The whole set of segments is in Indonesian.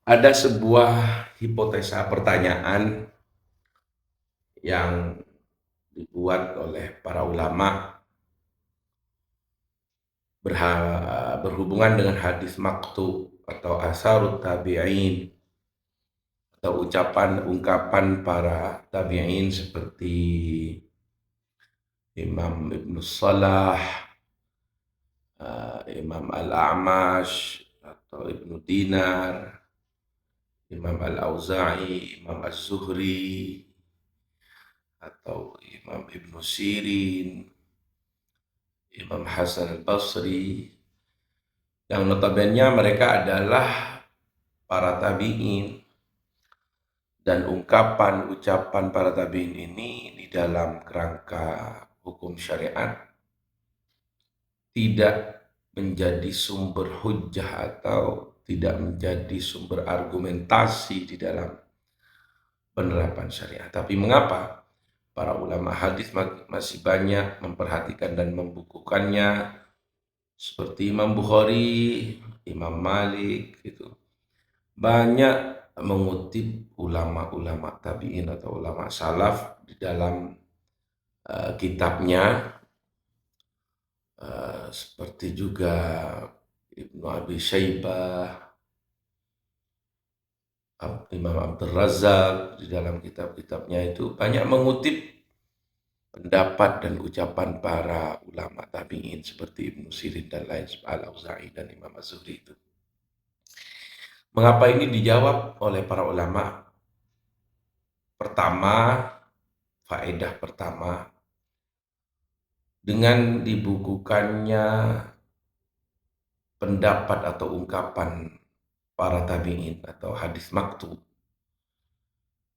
Ada sebuah hipotesa pertanyaan yang dibuat oleh para ulama berhubungan dengan hadis maktu atau asarut tabi'in atau ucapan ungkapan para tabi'in seperti Imam Ibnu Salah, Imam Al-A'mash atau Ibnu Dinar, Imam Al-Auza'i, Imam Az-Zuhri, atau Imam Ibnu Sirin, Imam Hasan Al-Basri, yang notabene mereka adalah para tabi'in, dan ungkapan ucapan para tabi'in ini di dalam kerangka hukum syariat tidak menjadi sumber hujjah atau tidak menjadi sumber argumentasi di dalam penerapan syariat. Tapi mengapa para ulama hadis masih banyak memperhatikan dan membukukannya, seperti Imam Bukhari, Imam Malik gitu. Banyak mengutip ulama-ulama tabi'in atau ulama salaf di dalam kitabnya, seperti juga Ibnu Abi Syaibah, Imam Abdul Razak di dalam kitab-kitabnya itu banyak mengutip pendapat dan ucapan para ulama tabi'in seperti Ibnu Sirin dan lain, Al-Auza'i dan Imam Az-Zuhri itu. Mengapa ini dijawab oleh para ulama? Pertama, faedah pertama, dengan dibukukannya pendapat atau ungkapan para tabi'in atau hadis maktu,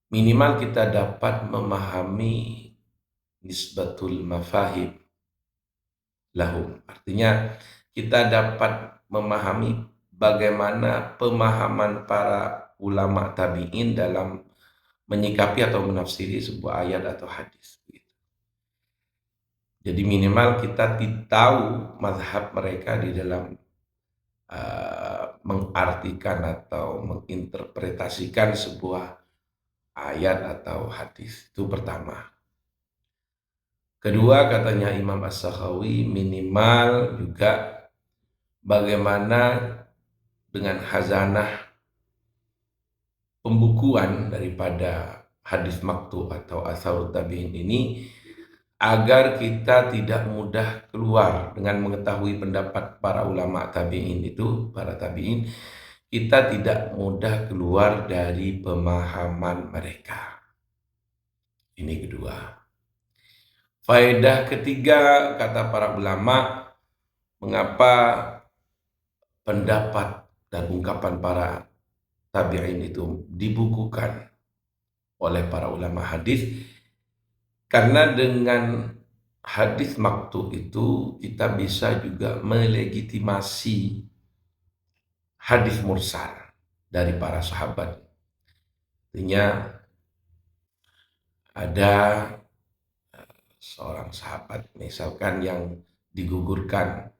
minimal kita dapat memahami nisbatul mafahim lahum. Artinya kita dapat memahami bagaimana pemahaman para ulama tabi'in dalam menyikapi atau menafsiri sebuah ayat atau hadis. Jadi minimal kita tahu mazhab mereka di dalam mengartikan atau menginterpretasikan sebuah ayat atau hadis. Itu pertama. Kedua, katanya Imam As-Sakhawi, minimal juga bagaimana dengan khazanah pembukuan daripada hadis maktu atau asarut tabi'in ini, agar kita tidak mudah keluar dengan mengetahui pendapat para ulama tabi'in itu, para tabi'in, kita tidak mudah keluar dari pemahaman mereka. Ini kedua. Faedah ketiga, kata para ulama, mengapa pendapat dan ungkapan para tabi'in itu dibukukan oleh para ulama hadis, karena dengan hadis maktu itu kita bisa juga melegitimasi hadis mursal dari para sahabat. Artinya ada seorang sahabat misalkan yang digugurkan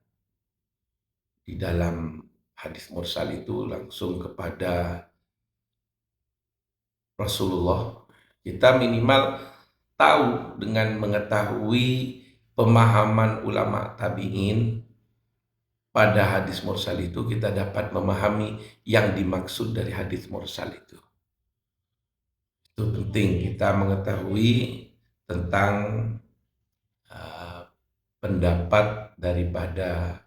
di dalam hadis mursal itu langsung kepada Rasulullah, kita minimal tahu dengan mengetahui pemahaman ulama tabi'in pada hadis mursal itu, kita dapat memahami yang dimaksud dari hadis mursal itu. Itu penting kita mengetahui tentang pendapat daripada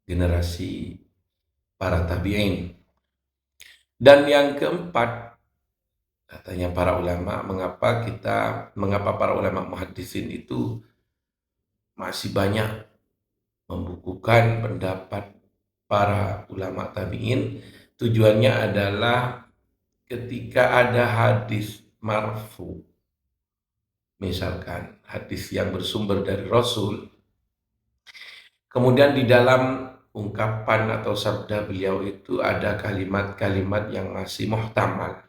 generasi para tabi'in. Dan yang keempat, katanya para ulama, mengapa para ulama muhaddisin itu masih banyak membukukan pendapat para ulama tabi'in. Tujuannya adalah ketika ada hadis marfu, misalkan hadis yang bersumber dari Rasul, kemudian di dalam ungkapan atau sabda beliau itu ada kalimat-kalimat yang masih muhtamal,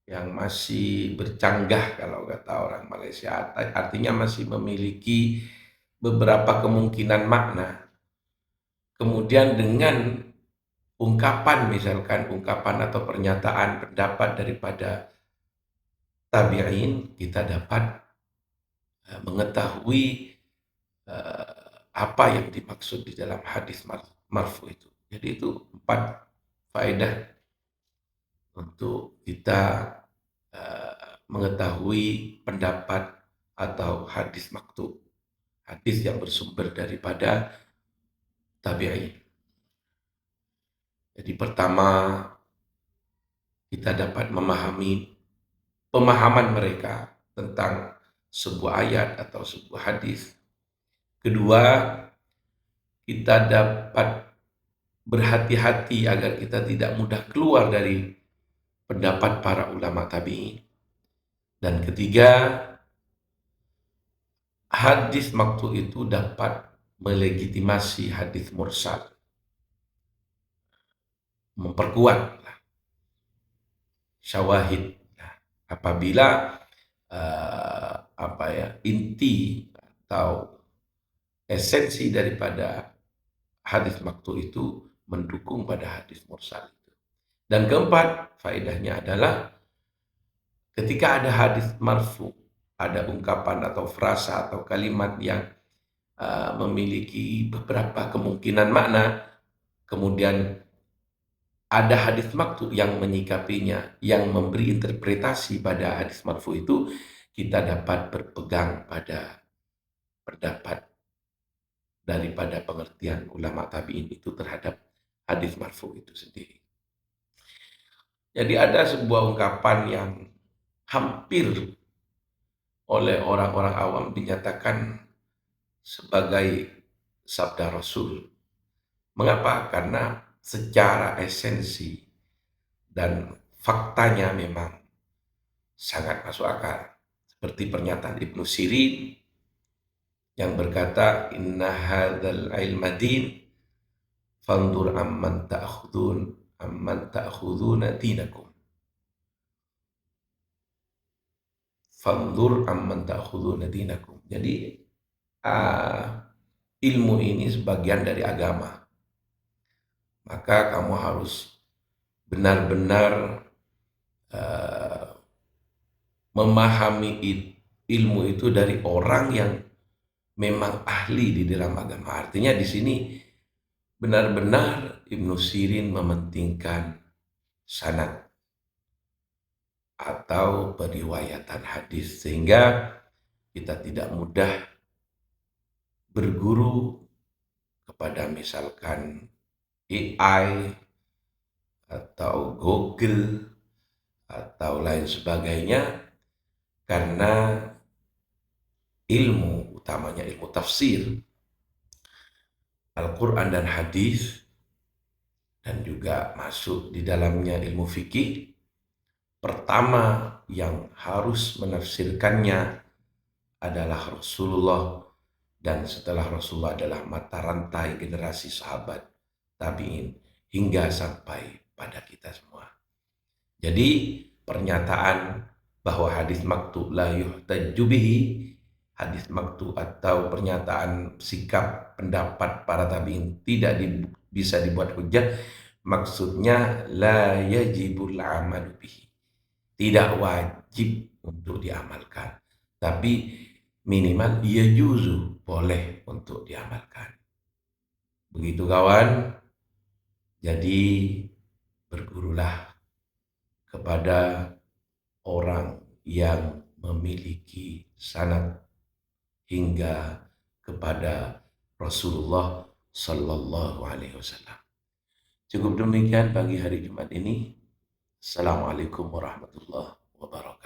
yang masih bercanggah kalau kata orang Malaysia, artinya masih memiliki beberapa kemungkinan makna. Kemudian dengan ungkapan, misalkan ungkapan atau pernyataan pendapat daripada tabi'in, kita dapat mengetahui apa yang dimaksud di dalam hadis marfu itu. Jadi itu 4 faedah untuk kita mengetahui pendapat atau hadis maktu, hadis yang bersumber daripada tabi'in. Jadi pertama, kita dapat memahami pemahaman mereka tentang sebuah ayat atau sebuah hadis. Kedua, kita dapat berhati-hati agar kita tidak mudah keluar dari pendapat para ulama tabi'in. Dan ketiga, hadis maktu itu dapat melegitimasi hadis mursal, memperkuat syawahid. Apabila inti atau esensi daripada hadis maktu itu mendukung pada hadis mursal itu. Dan keempat, faedahnya adalah ketika ada hadis marfu, ada ungkapan atau frasa atau kalimat yang memiliki beberapa kemungkinan makna, kemudian ada hadis maktu yang menyikapinya, yang memberi interpretasi pada hadis marfu itu, kita dapat berpegang pada pendapat daripada pengertian ulama tabi'in itu terhadap hadis marfu itu sendiri. Jadi ada sebuah ungkapan yang hampir oleh orang-orang awam dinyatakan sebagai sabda Rasul. Mengapa? Karena secara esensi dan faktanya memang sangat masuk akal. Seperti pernyataan Ibnu Sirin yang berkata, inna hadzal ilma din fandur amman ta'khuduna dinakum. Fandur amman ta'khuduna dinakum. Jadi ilmu ini sebagian dari agama. Maka kamu harus benar-benar memahami ilmu itu dari orang yang memang ahli di dalam agama. Artinya di sini benar-benar Ibnu Sirin mementingkan sanad atau periwayatan hadis, sehingga kita tidak mudah berguru kepada misalkan AI atau Google atau lain sebagainya, karena ilmu, utamanya ilmu tafsir Al-Quran dan hadis, dan juga masuk di dalamnya ilmu fikih, pertama yang harus menafsirkannya adalah Rasulullah, dan setelah Rasulullah adalah mata rantai generasi sahabat tabi'in hingga sampai pada kita semua. Jadi pernyataan bahwa hadis maktu la yuhtaju bihi, hadis maktu atau pernyataan sikap pendapat para tabi'in tidak bisa dibuat hujah, maksudnya la yajibul amalu bihi, tidak wajib untuk diamalkan, tapi minimal yajuzu, boleh untuk diamalkan. Begitu kawan. Jadi bergurulah kepada orang yang memiliki sanad hingga kepada Rasulullah Sallallahu Alaihi Wasallam. Cukup demikian pagi hari Jumat ini. Assalamualaikum warahmatullahi wabarakatuh.